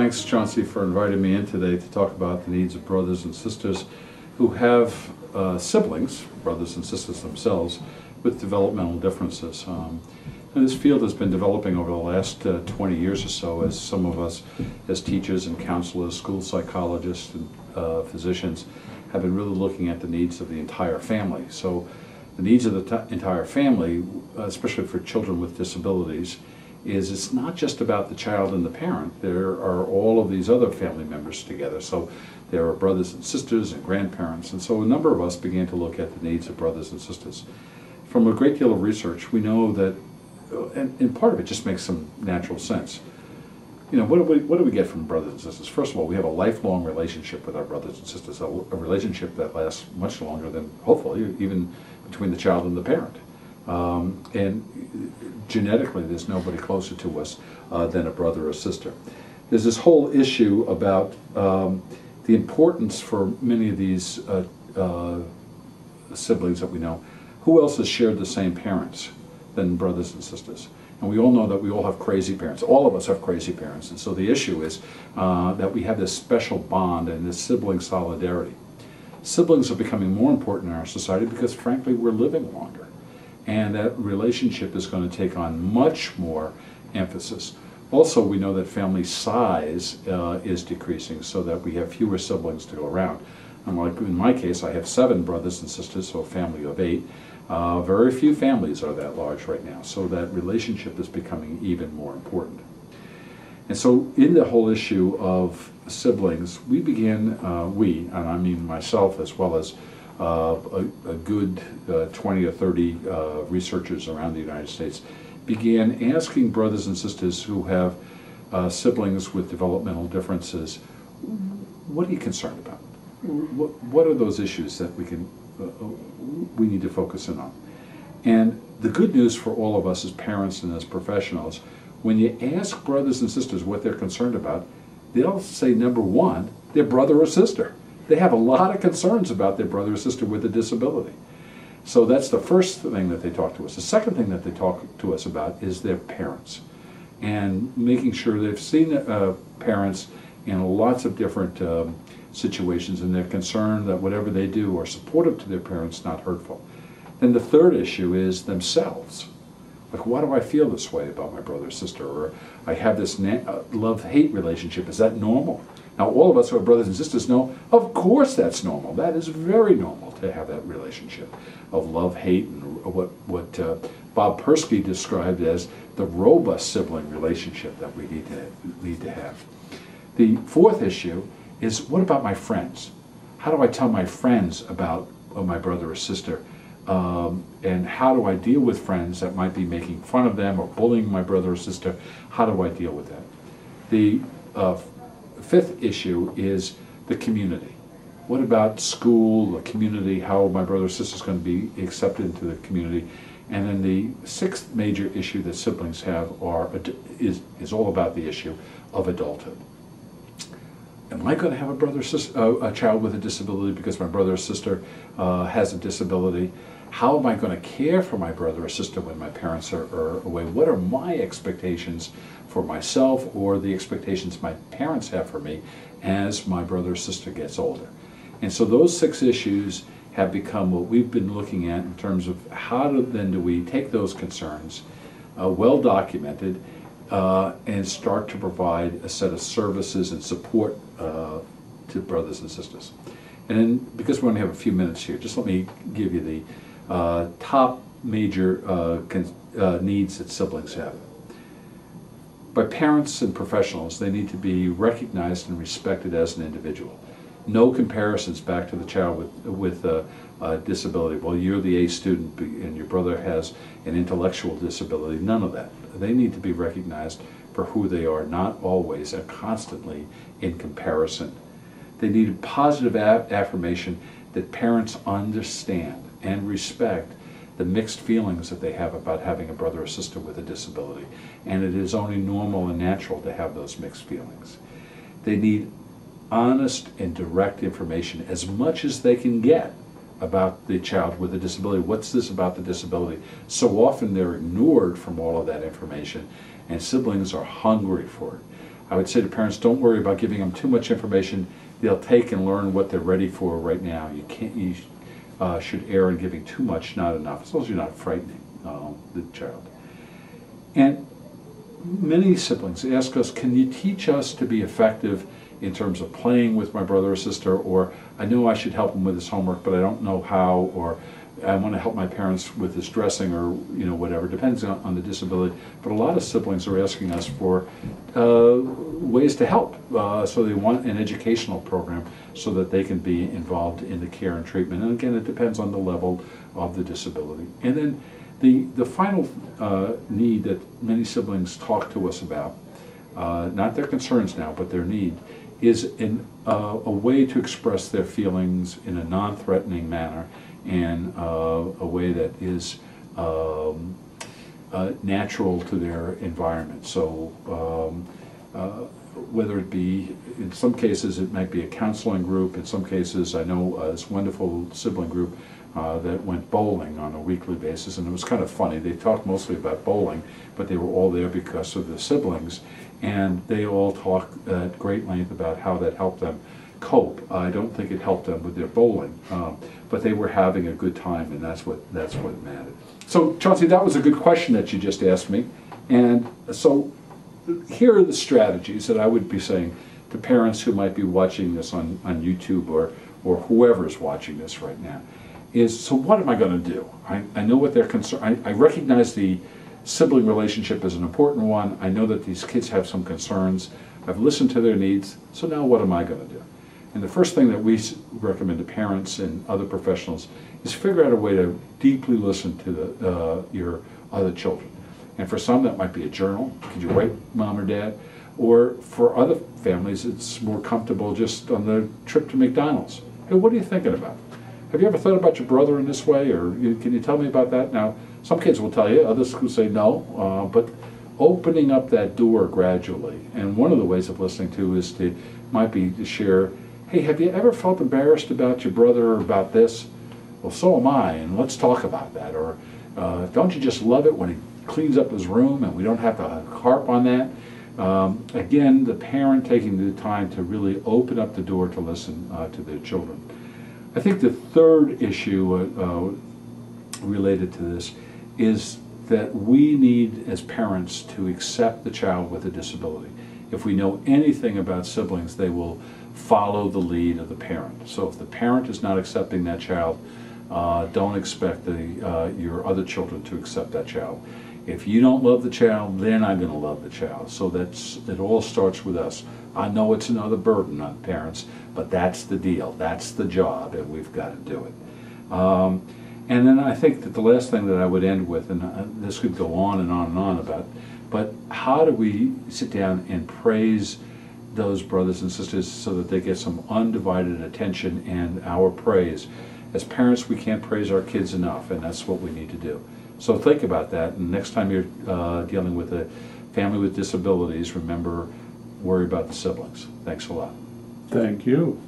thanks, Chauncey, for inviting me in today to talk about the needs of brothers and sisters who have siblings, brothers and sisters themselves, with developmental differences. And this field has been developing over the last 20 years or so, as some of us as teachers and counselors, school psychologists, and physicians have been really looking at the needs of the entire family. So the needs of the entire family, especially for children with disabilities, is it's not just about the child and the parent. There are all of these other family members together. So there are brothers and sisters and grandparents. And so a number of us began to look at the needs of brothers and sisters. From a great deal of research, we know that, and part of it just makes some natural sense. You know, what do we get from brothers and sisters? First of all, we have a lifelong relationship with our brothers and sisters, a relationship that lasts much longer than, hopefully, even between the child and the parent. And genetically, there's nobody closer to us than a brother or sister. There's this whole issue about the importance for many of these siblings that we know. Who else has shared the same parents than brothers and sisters? And we all know that we all have crazy parents. All of us have crazy parents. And so the issue is that we have this special bond and this sibling solidarity. Siblings are becoming more important in our society because, frankly, we're living longer. And that relationship is going to take on much more emphasis. Also, we know that family size is decreasing so that we have fewer siblings to go around. And like in my case, I have 7 brothers and sisters, so a family of 8. Very few families are that large right now, so that relationship is becoming even more important. And so in the whole issue of siblings, we began, and I mean myself as well as a good 20 or 30 researchers around the United States, began asking brothers and sisters who have siblings with developmental differences, what are you concerned about? What are those issues that we need to focus in on? And the good news for all of us as parents and as professionals, when you ask brothers and sisters what they're concerned about, they'll say, number one, their brother or sister. They have a lot of concerns about their brother or sister with a disability. So that's the first thing that they talk to us. The second thing that they talk to us about is their parents, and making sure they've seen parents in lots of different situations, and they're concerned that whatever they do are supportive to their parents, not hurtful. Then the third issue is themselves. Like, why do I feel this way about my brother or sister? Or I have this love-hate relationship. Is that normal? Now, all of us who are brothers and sisters know, of course that's normal. That is very normal to have that relationship of love-hate, and what Bob Persky described as the robust sibling relationship that we need to have. The fourth issue is, what about my friends? How do I tell my friends about my brother or sister? And how do I deal with friends that might be making fun of them or bullying my brother or sister? How do I deal with that? The fifth issue is the community. What about school, the community? How are my brother or sister is going to be accepted into the community? And then the sixth major issue that siblings have is all about the issue of adulthood. Am I going to have a brother or sister, a child with a disability because my brother or sister has a disability? How am I going to care for my brother or sister when my parents are away? What are my expectations for myself, or the expectations my parents have for me as my brother or sister gets older? And so those 6 issues have become what we've been looking at in terms of how do we take those concerns, well documented, and start to provide a set of services and support to brothers and sisters. And then, because we only have a few minutes here, just let me give you the top major needs that siblings have. By parents and professionals, they need to be recognized and respected as an individual. No comparisons back to the child with a disability. Well, you're the A student and your brother has an intellectual disability. None of that. They need to be recognized for who they are, not always and constantly in comparison. They need positive affirmation that parents understand and respect the mixed feelings that they have about having a brother or sister with a disability. And it is only normal and natural to have those mixed feelings. They need honest and direct information, as much as they can get, about the child with a disability. What's this about the disability? So often they're ignored from all of that information, and siblings are hungry for it. I would say to parents, don't worry about giving them too much information. They'll take and learn what they're ready for right now. You should err in giving too much, not enough, as long as you're not frightening the child. And many siblings ask us, can you teach us to be effective in terms of playing with my brother or sister, or I know I should help him with his homework, but I don't know how, or I want to help my parents with his dressing, or whatever. Depends on the disability. But a lot of siblings are asking us for ways to help. So they want an educational program so that they can be involved in the care and treatment. And again, it depends on the level of the disability. And then the final need that many siblings talk to us about, not their concerns now, but their need, is a way to express their feelings in a non-threatening manner, and a way that is natural to their environment. So whether it be, in some cases it might be a counseling group, in some cases I know this wonderful sibling group that went bowling on a weekly basis, and it was kind of funny. They talked mostly about bowling, but they were all there because of the siblings, and they all talk at great length about how that helped them cope. I don't think it helped them with their bowling, but they were having a good time, and that's what mattered. So Chauncey, that was a good question that you just asked me, and so here are the strategies that I would be saying to parents who might be watching this on YouTube, or whoever's watching this right now. Is, so what am I going to do? I know what their concern. I recognize the sibling relationship is an important one. I know that these kids have some concerns. I've listened to their needs. So now what am I going to do? And the first thing that we recommend to parents and other professionals is figure out a way to deeply listen to your other children. And for some, that might be a journal. Could you write mom or dad? Or for other families, it's more comfortable just on the trip to McDonald's. Hey, what are you thinking about? Have you ever thought about your brother in this way, or can you tell me about that? Now, some kids will tell you, others will say no, but opening up that door gradually. And one of the ways of listening to might be to share, hey, have you ever felt embarrassed about your brother or about this? Well, so am I, and let's talk about that. Or don't you just love it when he cleans up his room and we don't have to harp on that? Again, the parent taking the time to really open up the door to listen to their children. I think the third issue related to this is that we need, as parents, to accept the child with a disability. If we know anything about siblings, they will follow the lead of the parent. So if the parent is not accepting that child, don't expect your other children to accept that child. If you don't love the child, they're not going to love the child. So it all starts with us. I know it's another burden on parents, but that's the deal. That's the job, and we've got to do it. And then I think that the last thing that I would end with, and this could go on and on and on about, but how do we sit down and praise those brothers and sisters so that they get some undivided attention and our praise? As parents, we can't praise our kids enough, and that's what we need to do. So think about that, and next time you're dealing with a family with disabilities, remember, worry about the siblings. Thanks a lot. Thank you.